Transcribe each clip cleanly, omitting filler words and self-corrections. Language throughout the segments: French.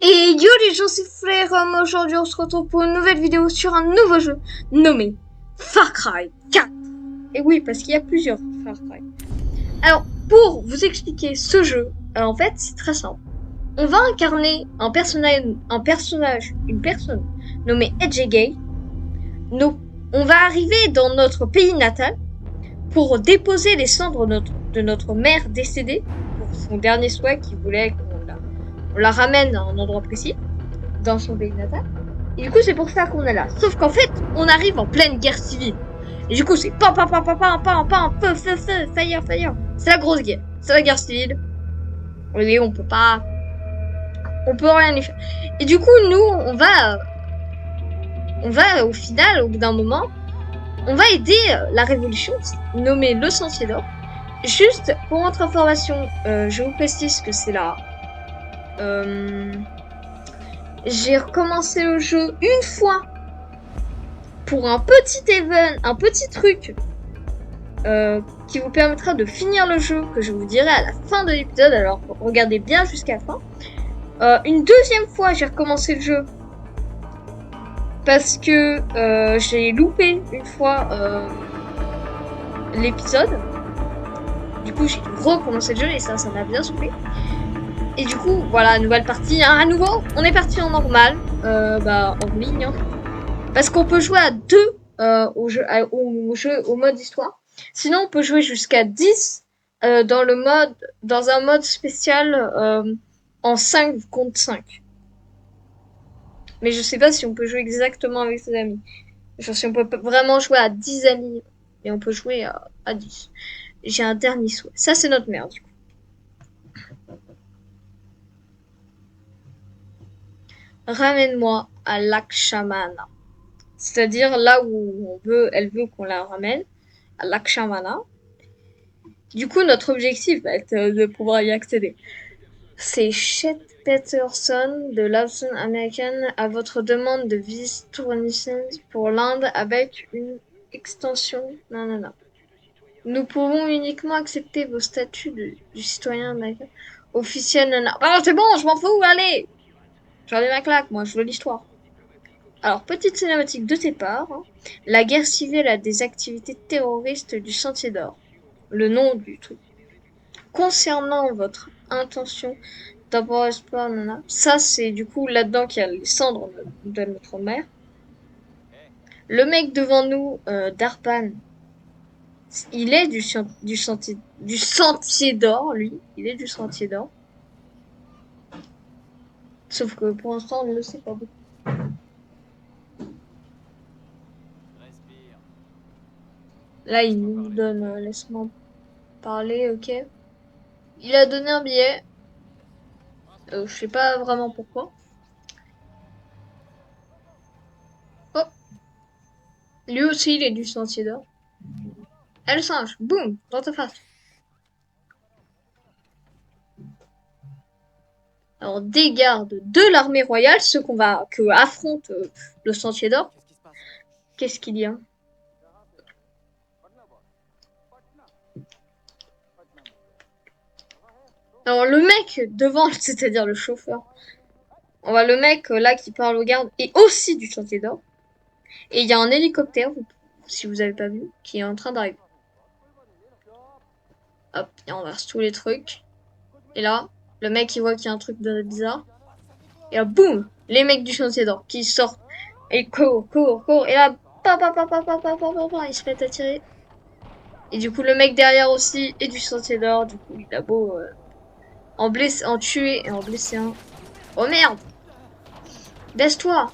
Et yo les gens, c'est Frère, aujourd'hui on se retrouve pour une nouvelle vidéo sur un nouveau jeu nommé Far Cry 4. Et oui, parce qu'il y a plusieurs Far Cry. Alors, pour vous expliquer ce jeu, en fait, c'est très simple. On va incarner une personne nommée Edge Gay. On va arriver dans notre pays natal pour déposer les cendres de notre mère décédée pour son dernier souhait qui voulait qu'on la ramène à un endroit précis dans son pays natal. Et du coup, c'est pour ça qu'on est là. Sauf qu'en fait, on arrive en pleine guerre civile. Et du coup, c'est pam pam pam pam pam pam pam feu feu feu fire fire. C'est la grosse guerre. C'est la guerre civile. Oui, on peut rien y faire. Et du coup, nous, on va au final, au bout d'un moment, on va aider la révolution nommée le Sentier d'Or. Juste pour votre information, je vous précise que c'est là. J'ai recommencé le jeu une fois pour un petit event, un petit truc qui vous permettra de finir le jeu, que je vous dirai à la fin de l'épisode, alors regardez bien jusqu'à la fin. Une deuxième fois, j'ai recommencé le jeu parce que j'ai loupé une fois l'épisode. Du coup, j'ai dû recommencer le jeu et ça m'a bien saoulé. Et du coup, voilà, nouvelle partie. Hein, à nouveau, on est parti en normal, en ligne. Hein, parce qu'on peut jouer à deux au mode histoire. Sinon, on peut jouer jusqu'à 10 dans un mode spécial en 5 contre 5. Mais je sais pas si on peut jouer exactement avec ses amis. Genre si on peut vraiment jouer à 10 amis. Et on peut jouer à 10. J'ai un dernier souhait. Ça, c'est notre mère, du coup. Ramène-moi à Lakshmana. C'est-à-dire là où elle veut qu'on la ramène. À Lakshmana. Du coup, notre objectif va être de pouvoir y accéder. C'est Chet Peterson de Lawson American à votre demande de visa licence pour l'Inde avec une extension. Non. Nous pouvons uniquement accepter vos statuts du citoyen américain officiel. Non. Oh, c'est bon, je m'en fous, allez. J'en ai ma claque, moi, je veux l'histoire. Alors, petite cinématique de départ. Hein. La guerre civile a des activités terroristes du Sentier d'Or. Le nom du truc. Concernant votre intention d'abord espoir, nana. Ça, c'est du coup là-dedans qu'il y a les cendres de notre mère. Le mec devant nous, Darpan, il est du sentier d'or, lui. Il est du sentier d'or. Sauf que pour l'instant, on ne le sait pas beaucoup. Là, il nous donne, laisse-moi parler, ok. Il a donné un billet. Je sais pas vraiment pourquoi. Oh, lui aussi, il est du sentier d'or. Elle singe, boum, dans ta face. Alors, des gardes de l'armée royale, ceux que affronte le Sentier d'Or. Qu'est-ce qu'il y a? Alors, le mec devant, c'est-à-dire le chauffeur, on voit le mec là qui parle aux gardes est aussi du Sentier d'Or. Et il y a un hélicoptère, si vous avez pas vu, qui est en train d'arriver. Hop, il renverse tous les trucs. Et là, le mec il voit qu'il y a un truc bizarre. Et là, boum, les mecs du Sentier d'Or qui sortent. Et courent. Et là, ils se mettent à tirer. Et du coup, le mec derrière aussi est du Sentier d'Or. Du coup, il a beau en tuer et en blesser un. Oh merde! Baisse-toi!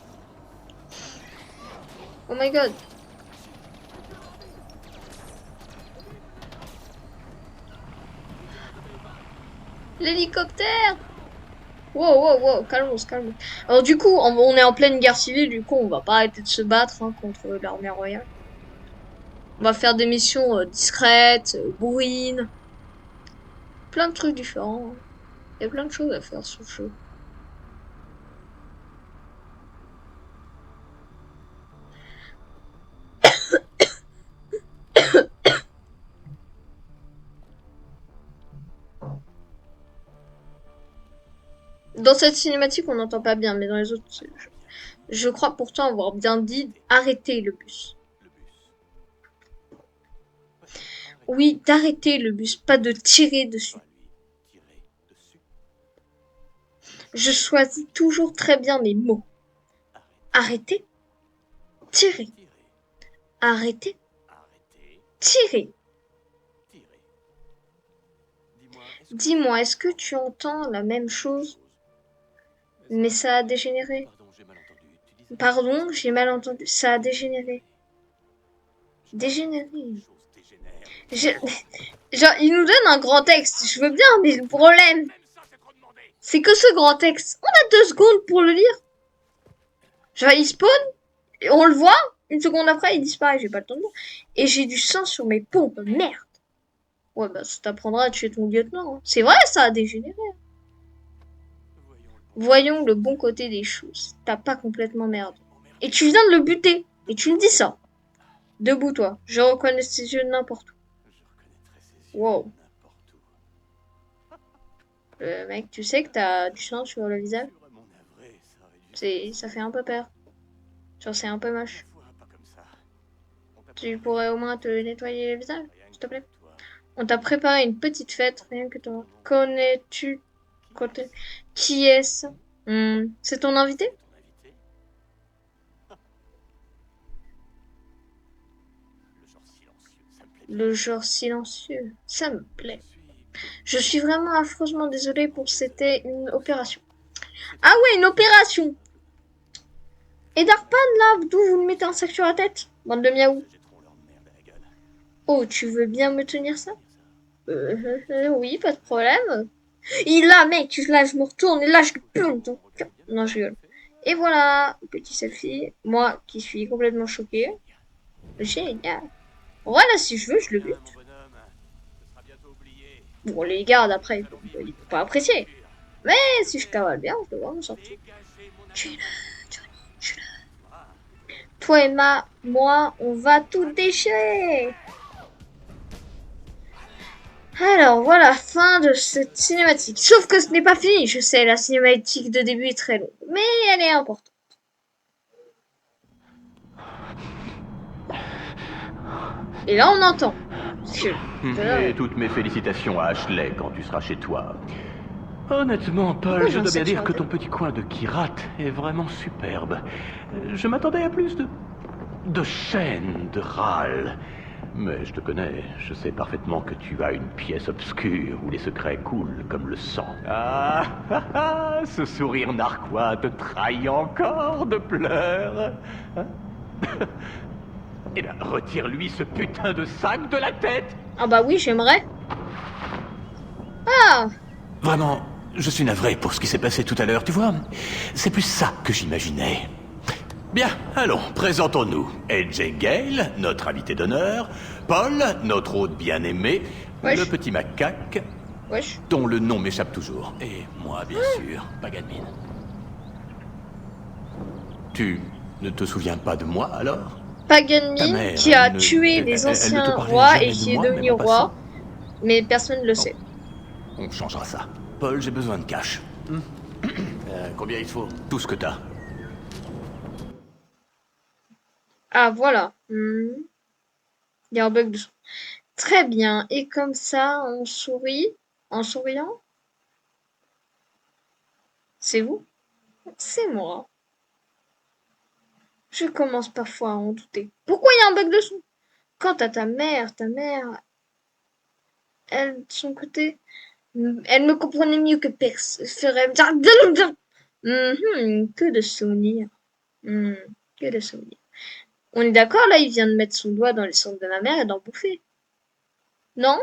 Oh my god! L'hélicoptère! Wow, calme. Alors du coup, on est en pleine guerre civile, du coup, on va pas arrêter de se battre hein, contre l'armée royale. On va faire des missions discrètes, bourrines, plein de trucs différents. Il y a plein de choses à faire sur le jeu. Dans cette cinématique, on n'entend pas bien, mais dans les autres, je crois pourtant avoir bien dit arrêter le bus. Oui, d'arrêter le bus, pas de tirer dessus. Je choisis toujours très bien mes mots. Arrêter, tirer. Arrêter, tirer. Dis-moi, est-ce que tu entends la même chose? Mais ça a dégénéré. Pardon, j'ai mal entendu. Ça a dégénéré. Dégénéré. Je- Genre, il nous donne un grand texte. Je veux bien, mais le problème, c'est que ce grand texte, on a 2 secondes pour le lire. Genre, il spawn, et on le voit, une seconde après, il disparaît. J'ai pas le temps de lire. Et j'ai du sang sur mes pompes. Merde. Ouais, bah, ça t'apprendra à tuer ton lieutenant. Hein. C'est vrai, ça a dégénéré. Voyons le bon côté des choses. T'as pas complètement merde. Et tu viens de le buter. Et tu me dis ça. Debout, toi. Je reconnais ses yeux n'importe où. Wow. Mec, tu sais que t'as du sang sur le visage? Ça fait un peu peur. Genre, c'est un peu moche. Tu pourrais au moins te nettoyer le visage, s'il te plaît? On t'a préparé une petite fête, rien que toi. Connais-tu qui est-ce? C'est ton invité? Le genre silencieux, ça me plaît. Je suis vraiment affreusement désolée pour c'était une opération. Ah ouais, une opération. Et Darpan, là, d'où vous me mettez un sac sur la tête? Bande de miaou. Oh, tu veux bien me tenir ça? Oui, pas de problème. Et là, mec, là, je me retourne et là, je plante. Non, je rigole. Et voilà, petit selfie. Moi, qui suis complètement choquée. Génial. Voilà, si je veux, je le bute. Bon, les gardes, après, ils vont pas apprécier. Mais si je cavale bien, je devrais m'en sortir. Tue-le, Johnny, tue-le. Toi et moi, on va tout déchirer. Alors voilà, fin de cette cinématique. Sauf que ce n'est pas fini, je sais, la cinématique de début est très longue, mais elle est importante. Et là, on entend. Et toutes mes félicitations à Ashley quand tu seras chez toi. Honnêtement, Pourquoi Paul, j'ai je un dois bien sac sur dire la que tête? ton petit coin de Kirat est vraiment superbe. Je m'attendais à plus de chaînes, de râles. Mais je te connais, je sais parfaitement que tu as une pièce obscure où les secrets coulent comme le sang. Ah, ah, ah, ce sourire narquois te trahit encore de pleurs. Hein? Eh bien, retire-lui ce putain de sac de la tête. Ah bah oui, j'aimerais. Ah, Vraiment, je suis navré pour ce qui s'est passé tout à l'heure, tu vois. C'est plus ça que j'imaginais. Bien, allons, présentons-nous. AJ Gale, notre invité d'honneur. Paul, notre hôte bien-aimé. Le wesh, petit macaque, wesh. dont le nom m'échappe toujours. Et moi, bien sûr, Paganmin. Tu ne te souviens pas de moi, alors? Ta Paganmin mère, qui a tué les elle ne te anciens parlait rois et jamais de qui est moi, même devenu en passant? roi, mais personne ne le Bon, sait. on changera ça. Paul, j'ai besoin de cash. Combien il te faut? Tout ce que t'as. Ah voilà. Il y a un bug de son. Très bien. Et comme ça, on sourit. En souriant, c'est vous? C'est moi. Je commence parfois à en douter. Pourquoi il y a un bug de son? Quant à ta mère, elle, de son côté, elle me comprenait mieux que personne. Que de souvenirs. Hmm, que de souvenirs. On est d'accord, là, il vient de mettre son doigt dans les cendres de ma mère et d'en bouffer. Non?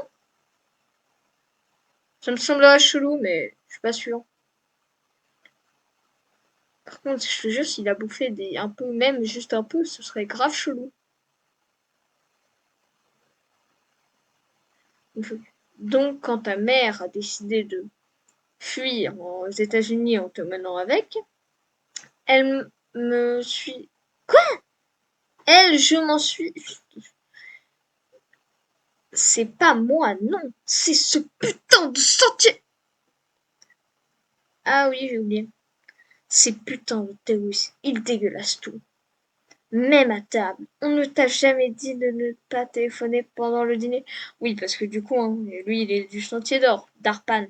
Ça me semblerait chelou, mais je suis pas sûre. Par contre, je te jure, s'il a bouffé un peu, même juste un peu, ce serait grave chelou. Donc, quand ta mère a décidé de fuir aux États-Unis en te menant avec, elle me suis. Elle, je m'en suis. C'est pas moi, non. C'est ce putain de sentier. Ah oui, j'ai oublié. Ces putains de terroristes, ils dégueulassent tout. Même à table. On ne t'a jamais dit de ne pas téléphoner pendant le dîner? Oui, parce que du coup, hein, lui, il est du chantier d'or, d'Arpan.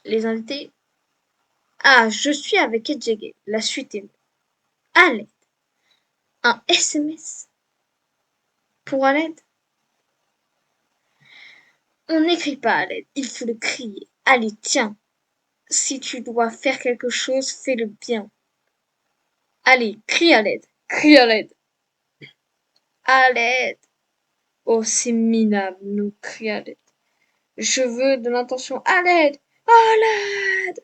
Les invités. Ah, je suis avec Edjege. La suite est. Allez, un SMS pour à l'aide. On n'écrit pas à l'aide, il faut le crier. Allez, tiens, si tu dois faire quelque chose, fais-le bien. Allez, crie à l'aide, crie à l'aide, à l'aide. Oh, c'est minable, nous crie à l'aide. Je veux de l'intention, à l'aide, à l'aide.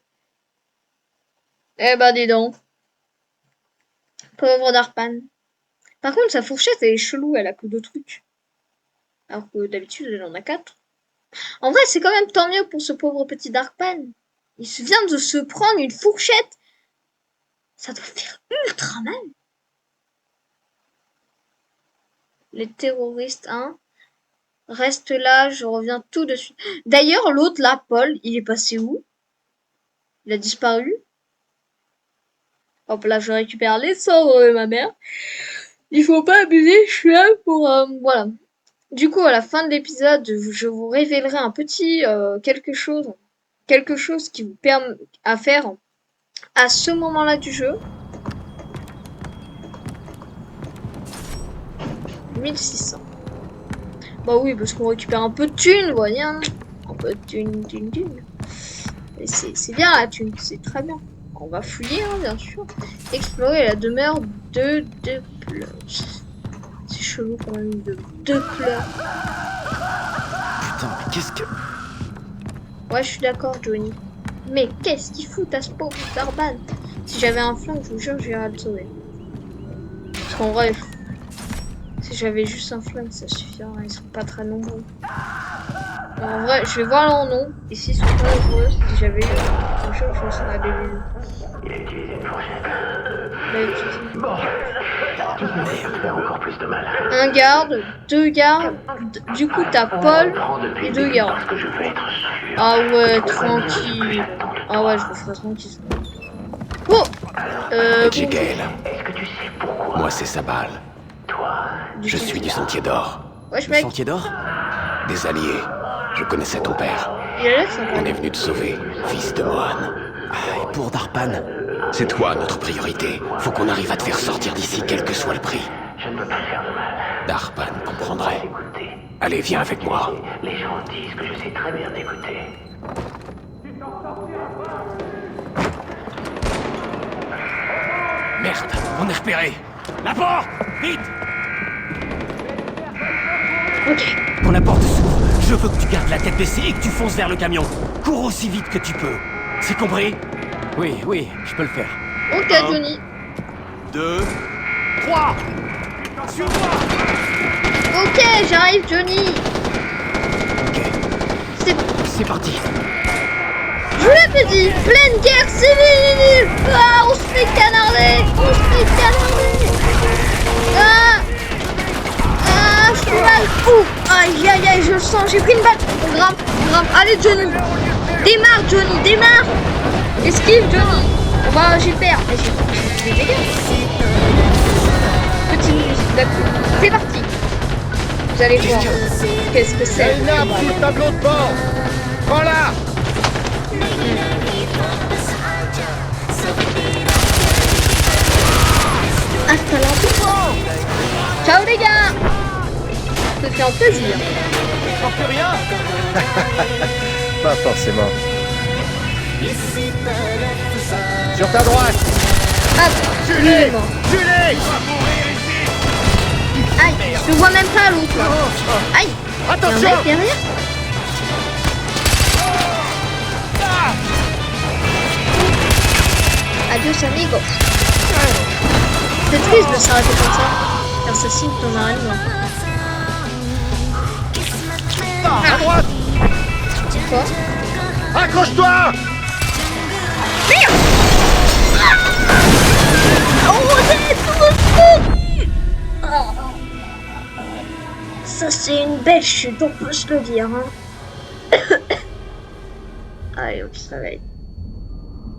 Eh ben, dis donc, pauvre Darpan. Par contre, sa fourchette, elle est chelou, elle a que 2 trucs. Alors que d'habitude, elle en a 4. En vrai, c'est quand même tant mieux pour ce pauvre petit Darkpan. Il se vient de se prendre une fourchette. Ça doit faire ultra mal. Les terroristes, hein. Reste là, je reviens tout de suite. D'ailleurs, l'autre là, Paul, il est passé où? Il a disparu. Hop là, je récupère les sorts de ma mère. Il faut pas abuser, je suis là pour... voilà. Du coup, à la fin de l'épisode, je vous révélerai un petit quelque chose. Quelque chose qui vous permet à faire à ce moment-là du jeu. 1600. Bah oui, parce qu'on récupère un peu de thunes, voyez. Un peu de thunes. Et c'est bien la thune, c'est très bien. On va fouiller, hein, bien sûr. Explorer la demeure de pleurs. C'est chelou quand même, de pleurs. Putain, mais qu'est-ce que... Ouais, je suis d'accord, Johnny. Mais qu'est-ce qu'il fout à ce pauvre Darban? Si j'avais un flingue, je vous jure, j'irais le sauver. Parce qu'en vrai, si j'avais juste un flingue, ça suffirait. Ils sont pas très nombreux. En vrai, je vais voir leur nom. Et s'ils sont pas nombreux, si j'avais eu un jeu, je serais allé les... Il a utilisé une fourchette. Bon. Faire encore plus de mal. Un garde, 2 gardes. Du coup, t'as Paul et 2 gardes. Parce que je veux être sûr. Ah ouais, tranquille. Ah ouais, je le ferai tranquille. Oh Jigale. Est-ce que tu sais pourquoi? Moi, c'est Sabal. Toi, Je suis du Sentier d'Or. Wesh Le mec, Sentier d'Or? Des alliés. Je connaissais ton père. il a l'air sympa. On est venu te sauver, fils de moine. Ah, et pour Darpan, c'est toi notre priorité. Faut qu'on arrive à te faire sortir d'ici, quel que soit le prix. je ne veux pas faire de mal. Darpan comprendrait. Écoutez, Allez, viens avec moi. les gens disent que je sais très bien t'écouter. Merde, on est repéré. La porte! Vite! Ok. Quand la porte s'ouvre, je veux que tu gardes la tête baissée et que tu fonces vers le camion. Cours aussi vite que tu peux. C'est compris? Oui, je peux le faire. Ok, Johnny. 2, 3. Suis-moi! Ok, j'arrive, Johnny. Ok, c'est parti. Je vous l'avais dit, pleine guerre civile. Ah, on se fait canarder. Ah, je suis mal. Ouh, aïe, je le sens, j'ai pris une balle. Grave. Allez, Johnny. Démarre, Johnny, démarre. Esquive, Johnny. On va, j'y perds. J'ai des dégâts. Petite musique, d'accord. C'est parti. Vous allez voir. Qu'est-ce que c'est? Une arme sous le tableau de bord. Prends-la. Hasta la prochaine. Ciao les gars. Ça fait un plaisir. T'en fais rien. Pas forcément. Sur ta droite. Absolument. Tuez-les. Aïe, je le vois même pas l'autre là. Aïe. Attention. Il y a un mec derrière. Adios amigos. C'est triste de s'arrêter comme ça. Car ça signe ton arène noire. À droite. Quoi? Accroche-toi. Merde. Oh, ça c'est une belle chute, on peut se le dire. Hein. Allez, on se réveille.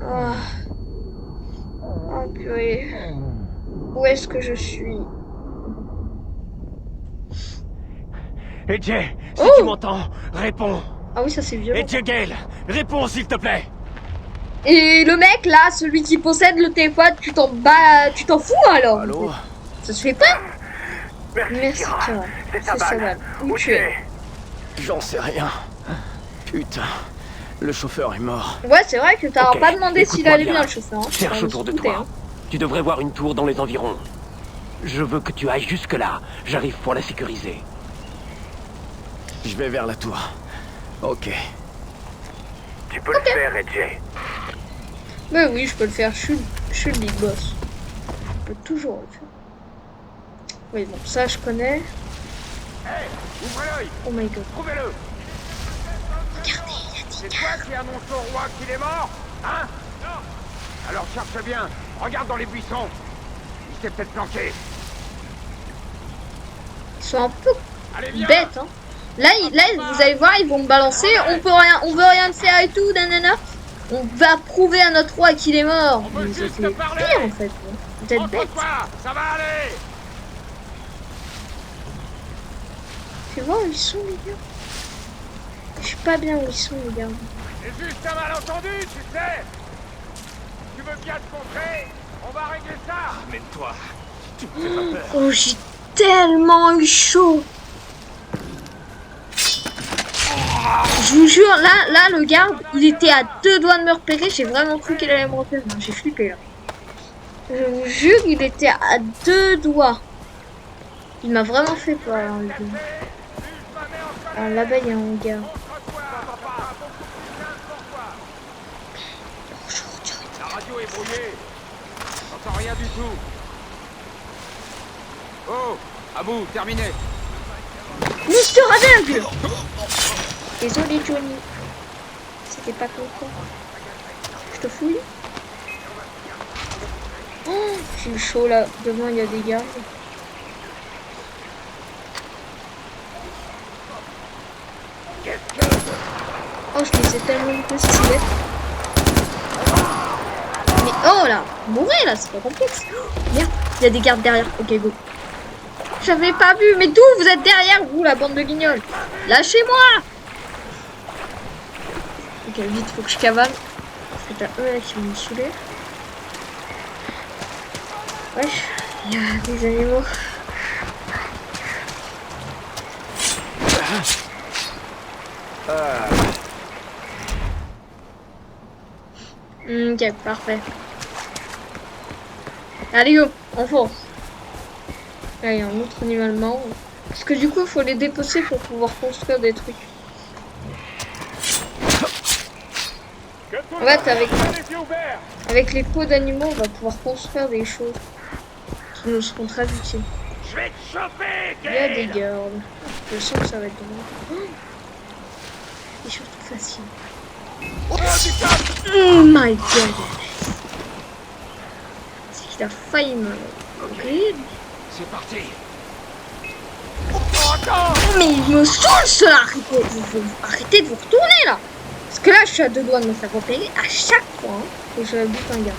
Ah. Oh purée. Où est-ce que je suis? AJ, si Oh! tu m'entends, réponds. Ah oui, ça c'est violent. AJ Gale, réponds s'il te plaît. Et le mec là, celui qui possède le téléphone, tu t'en fous alors? Allô? Ça se fait pas? Merci Kira. C'est ça, Val. Où tu es? J'en sais rien. Putain, le chauffeur est mort. Ouais, c'est vrai que t'as Ok, pas demandé s'il écoute-moi allait bien. bien le chauffeur. Hein. Cherche Enfin, autour de on se doutait, toi. hein. Tu devrais voir une tour dans les environs. Je veux que tu ailles jusque là. J'arrive pour la sécuriser. Je vais vers la tour. Ok. Tu peux le faire, AJ. Mais oui, je peux le faire. Je suis le big boss. Je peux toujours le faire. Oui, bon, ça je connais. Hey, ouvre l'œil. Oh my god. Trouvez-le. Regardez, il a dit. C'est toi qui annonce au roi qu'il est mort? Hein? Non. Alors cherche bien. Regarde dans les buissons. Il s'est peut-être planqué. Ils sont un peu Allez, viens. bêtes, hein. Là, vous allez voir, ils vont me balancer. On veut rien te faire et tout, nanana. On va prouver à notre roi qu'il est mort. On veut Mais juste c'est te parler. pire en fait. Vous êtes bêtes. Entre-toi, ça va aller. Fais voir où ils sont les gars. Je sais pas bien où ils sont les gars. C'est juste un malentendu, tu sais. Tu veux bien te montrer? On va régler ça. Mène-toi. Tu me fais pas peur. Oh, j'ai tellement eu chaud. Je vous jure, là, le garde, il était à 2 doigts de me repérer. J'ai vraiment cru qu'il allait me repérer. Non, j'ai flippé là. Je vous jure, il était à 2 doigts. Il m'a vraiment fait peur. Hein, le gars. Ah, là-bas, il y a un gars. La radio est brouillée. J'entends rien du tout. Oh, à bout, terminé. Mister aveugle. Désolé Johnny. C'était pas content. Je te fouille. Oh, j'ai eu chaud là. Devant il y a des gardes. Oh, je les ai tellement un peu stylés. Mais oh là, mourir là, c'est pas complexe. Merde, il y a des gardes derrière. Ok, go. J'avais pas vu, mais d'où vous êtes derrière, vous, la bande de guignols? Lâchez-moi! Ok, vite, faut que je cavale. Parce que t'as eux là qui vont me saouler. Wesh, il y a des animaux. Ok, parfait. Allez, go, on fonce. Là, il y a un autre animal mort. Parce que du coup, il faut les dépecer pour pouvoir construire des trucs. En fait, avec les peaux d'animaux, on va pouvoir construire des choses qui nous seront très utiles. Je vais te chauffer, Il y a des gardes. Je sens que ça va être drôle. C'est surtout facile. Oh my god! C'est qu'il a failli me... Okay. C'est parti. Mais il me saoule cela! Arrêtez de vous retourner là! Parce que là, je suis à 2 doigts de me faire repérer à chaque fois hein, que je bute un gars.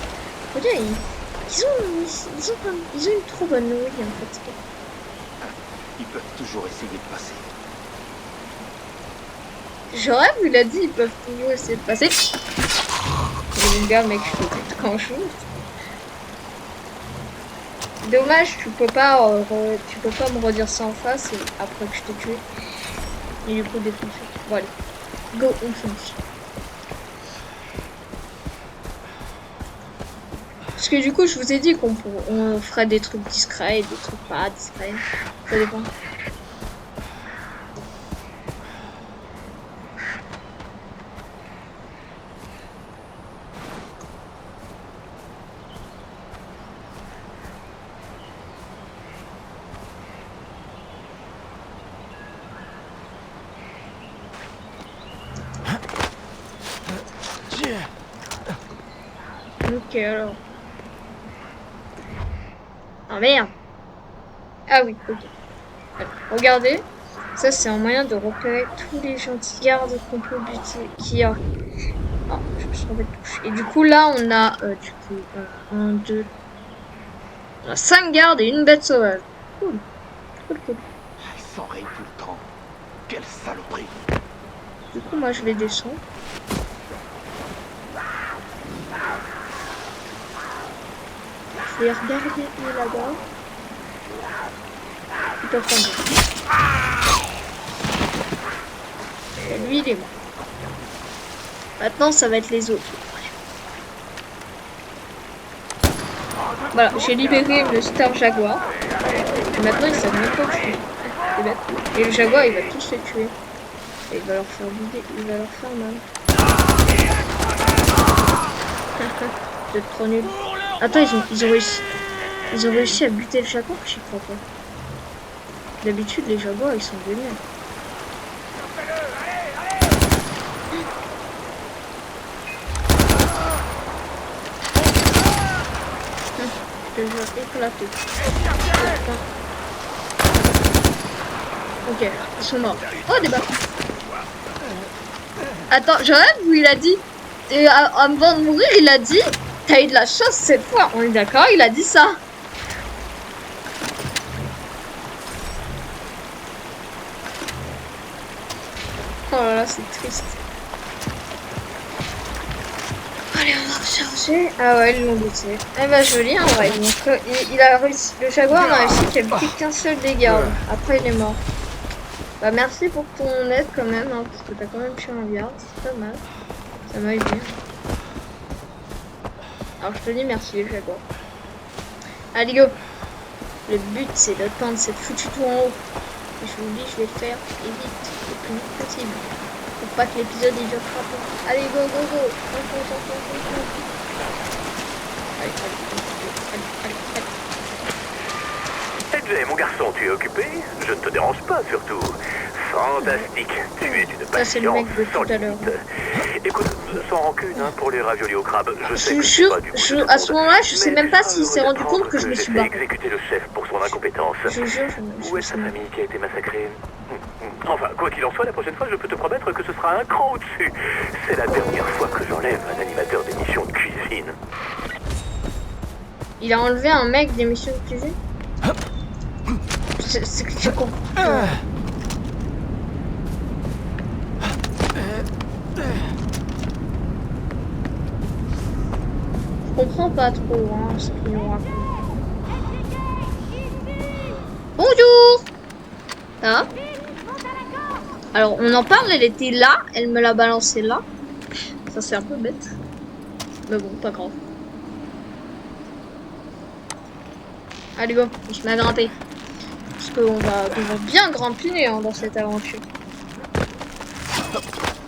Faut dire, ils ont une trop bonne nourriture en fait. Ils peuvent toujours essayer de passer. J'aurais vu, il a dit, ils peuvent toujours essayer de passer. Mais mon gars, mec, je peux être quand je veux. Dommage, tu peux pas me redire ça en face et après que je t'ai tué. Et du coup, défoncer. Bon, allez. Go, on fonce. Parce que du coup, je vous ai dit qu'on ferait des trucs discrets et des trucs pas discrets. Ça dépend. Ok, alors. Ah merde. Ah oui, ok. Alors, regardez. Ça, c'est un moyen de repérer tous les gentils gardes qu'on peut buter. Qui a... Ah, je se tromper de touche. Et du coup, là, on a, du coup, 1, 2... On a 5 gardes et une bête sauvage. Cool. Cool, cool. Il s'enraye tout le temps. Quelle saloperie. Du coup, moi, je vais descendre. Je vais regarder lui là-bas. Ils peuvent pas me... Et lui, il est mort. Maintenant, ça va être les autres. Voilà, j'ai libéré le Star Jaguar. Et maintenant, ils savent même pas où je suis. C'est bête. Et le Jaguar, il va tous les tuer. Et il va leur faire vider, il va leur faire mal. Vous êtes trop nuls. Attends, ils ont réussi à buter le Jaguar, je crois pas. D'habitude, les Jaguars, ils sont vénères. Je vais éclater. Ok, ils sont morts. Oh, des bâtons. Attends, j'ai rien vu, il a dit. Et avant de mourir, il a dit t'as eu de la chance cette fois. On est d'accord, il a dit ça. Oh là là, c'est triste. Allez, on va recharger. Ah ouais, ils l'ont buté. Eh bah joli en vrai. Donc, il a réussi. Le Jaguar a réussi qu'il n'y a plus qu'un seul des gardes. Après, il est mort. Bah merci pour ton aide quand même, hein, parce que t'as quand même tué un garde. C'est pas mal. Ça m'a aidé. Alors je te dis merci, le Jaguar. Allez, go. Le but, c'est d'atteindre cette foutue tour en haut. Et je vous le dis, je vais le faire et vite, le plus vite possible. Pour pas que l'épisode il dure trop longtemps. Allez, go, go, go. Edge, mon garçon, tu es occupé? Je ne te dérange pas, surtout. Fantastique. Tu es d'une Ça, c'est le mec de patience tout à l'heure. Écoute, sans rancune hein, pour les raviolis au crabe. Je sais Je que jure, c'est pas du goût de à ton ce moment-là, je sais mais même pas tu s'il s'est vas rendu compte apprendre que je me suis j'ai barré. exécuté le chef pour son incompétence. Je jure, Où est sa famille qui a été massacrée? Enfin, quoi qu'il en soit, la prochaine fois, je peux te promettre que ce sera un cran au-dessus. C'est la dernière fois que j'enlève un animateur d'émission de cuisine. Il a enlevé un mec d'émission de cuisine. C'est que tu comprends. Je comprends pas trop hein, ce qu'il nous raconte. Bonjour. Hein? Alors on en parle, elle était là, elle me l'a balancé là. Ça c'est un peu bête. Mais bon, pas grave. Allez go, on se met à grimper. Parce qu'on va devoir bien grimper hein, dans cette aventure.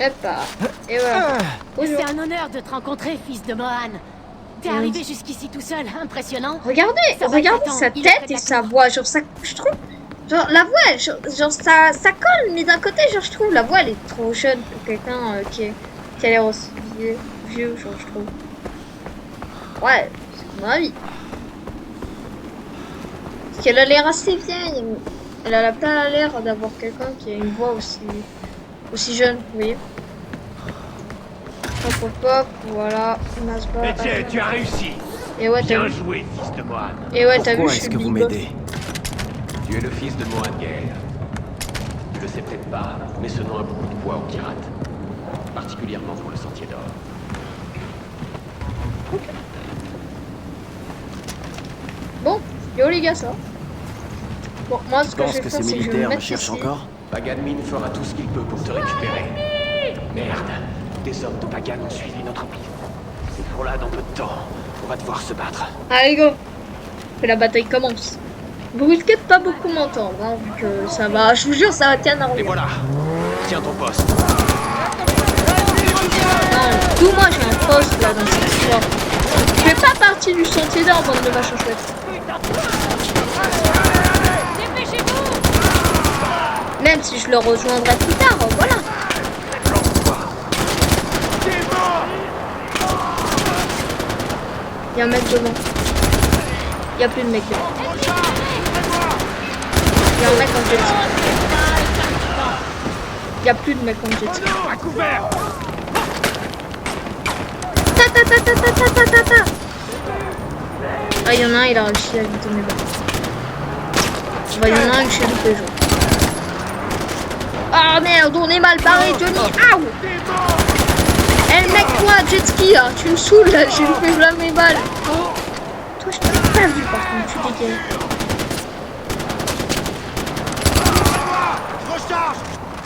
Hop là. Et voilà. Bonjour. C'est un honneur de te rencontrer, fils de Mohan. T'es arrivé jusqu'ici tout seul, impressionnant. Regardez, Ça va, regardez attends, sa il est tête près de et la sa tour. voix. Genre ça, je trouve. Genre la voix, genre ça colle, mais d'un côté, genre je trouve la voix elle est trop jeune pour quelqu'un qui a l'air aussi vieux, genre je trouve. Ouais, c'est mon avis. Parce qu'elle a l'air assez vieille. Elle a pas l'air d'avoir quelqu'un qui a une voix aussi jeune, vous voyez. Hop hop hop, voilà, Nasba. Etienne, tu as réussi. Et ouais, t'as Bien vu. joué, fils de Mohan. Et ouais, t'as vu, Pourquoi je est-ce suis que vous big boss. m'aidez? Tu es le fils de Mohan Guerre. Tu le sais peut-être pas, mais ce nom a beaucoup de poids aux pirates. Particulièrement pour le Sentier d'Or. Bon, yo les gars, ça. Bon, moi ce Je que je pense vais que faire, ces c'est que je vais me militaires me mettre cherchent ici. encore. Paganmin fera tout ce qu'il peut pour te récupérer. Merde, des hommes de Pagan ont suivi notre piste. Ils seront là dans peu de temps. On va devoir se battre. Allez go, que la bataille commence. Vous risquez de pas beaucoup m'entendre, hein, vu que ça va, je vous jure, ça va tenir Et voilà. Tiens ton poste. Non, tout moi j'ai un poste là dans cette histoire. Je fais pas partie du Sentier d'Or, bande de machins chouettes. Même si je le rejoindrai plus tard, voilà. Il y a un mec devant. Il y a plus de mec devant. Il y a un mec en jet ski. Il y a plus de mec en jet ski. À couvert. Ah, il y en a un, il a réussi à éviter mes balles. Bah, il y en a un que j'ai loupé, genre. Ah merde, on est mal barré, Johnny. Aouh. Eh mec, toi, jet ski, là, tu me saoules, là, j'ai loupé plein de mes balles. Toi, je t'ai pas vu, par contre, tu dégaines.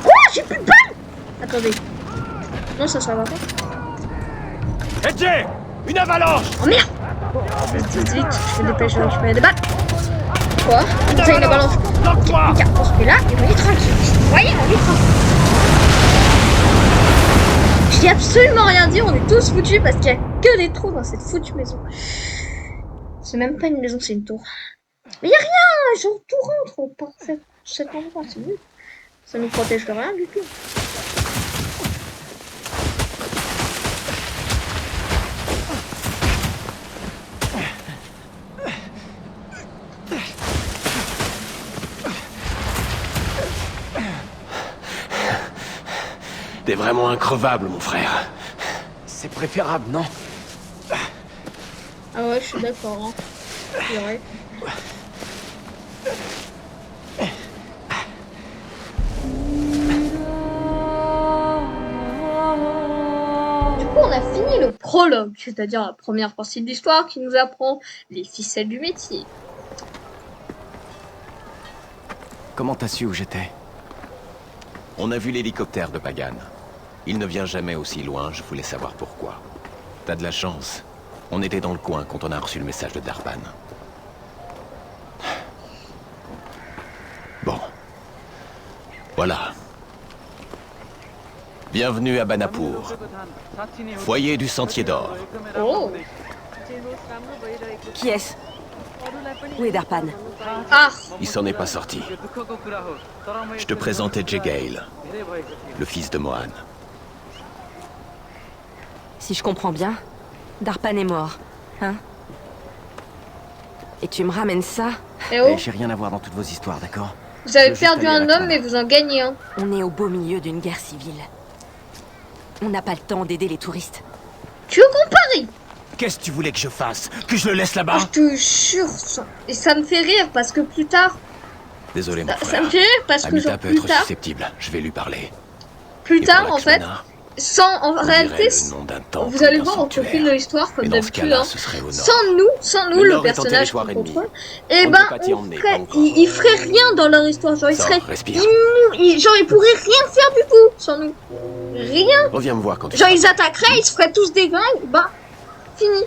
Quoi? J'ai plus de balles. Attendez. Non, ça va pas. Edge! Une avalanche! Oh merde. Vite, vite, vite, je me dépêche de récupérer des balles. Quoi? T'as une avalanche. Regarde, on se met là et on est tranquille. Vous voyez, on est tranquille. J'ai absolument rien dit, on est tous foutus parce qu'il y a que des trous dans cette foutue maison. C'est même pas une maison, c'est une tour. Mais y a rien, genre tout rentre par cet endroit, c'est nul. Ça nous protège de rien du tout. T'es vraiment increvable, mon frère. C'est préférable, non? Ah ouais, je suis d'accord, hein. C'est vrai. Du coup, on a fini le prologue, c'est-à-dire la première partie de l'histoire qui nous apprend les ficelles du métier. Comment t'as su où j'étais? On a vu l'hélicoptère de Pagan. Il ne vient jamais aussi loin, je voulais savoir pourquoi. T'as de la chance. On était dans le coin quand on a reçu le message de Darpan. Bon. Voilà. Bienvenue à Banapur. Foyer du Sentier d'Or. Oh. Qui est-ce? Où est Darpan? Ah. Il s'en est pas sorti. Je te présentais Edge Gale, le fils de Mohan. Si je comprends bien, Darpan est mort, hein? Et tu me ramènes ça? Eh oh. J'ai rien à voir dans toutes vos histoires, d'accord? Vous avez Je veux juste perdu aller à un la homme, Clan. mais vous en gagnez un. On est au beau milieu d'une guerre civile. On n'a pas le temps d'aider les touristes. Tu veux qu'on parie? Qu'est-ce que tu voulais que je fasse? Que je le laisse Ah, là-bas? je te jure, et ça me fait rire parce que plus tard, Désolé, mon ça frère. me fait rire parce que Amita genre peut plus être tard, susceptible. Je vais lui parler. plus Et tard pour en fait, Laxmana, en on réalité, dirait le nom d'un temple vous allez ou d'un voir au fil sanctuaire. de l'histoire comme Et dans ce d'habitude, cas-là, hein, ce serait au nord. sans nous, Le le nord est en personnage qu'on territoire ennemi. contrôle, On et ne ben, peut pas t'y emmener, pas encore. il ferait rien dans leur histoire, genre il Sors, serait respire. genre ils pourraient rien faire du tout sans nous, rien. Reviens me voir quand tu Genre seras ils attaqueraient, ils se feraient tous des grains, bah fini.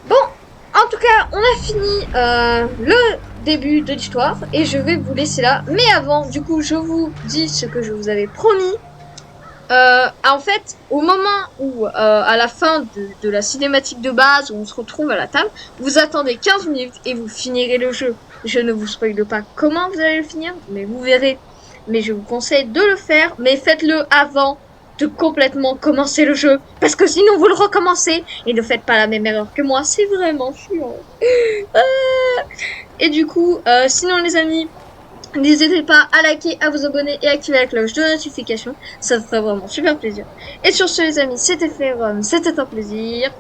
Bon, en tout cas, on a fini le début de l'histoire et je vais vous laisser là. Mais avant, du coup, je vous dis ce que je vous avais promis. En fait, au moment où, à la fin de la cinématique de base, où on se retrouve à la table, vous attendez 15 minutes et vous finirez le jeu. Je ne vous spoile pas comment vous allez le finir, mais vous verrez. Mais je vous conseille de le faire, mais faites-le avant de complètement commencer le jeu. Parce que sinon, vous le recommencez et ne faites pas la même erreur que moi. C'est vraiment chiant. Et du coup, sinon les amis, n'hésitez pas à liker, à vous abonner et à activer la cloche de notification. Ça ferait vraiment super plaisir. Et sur ce les amis, c'était Ferom, c'était un plaisir.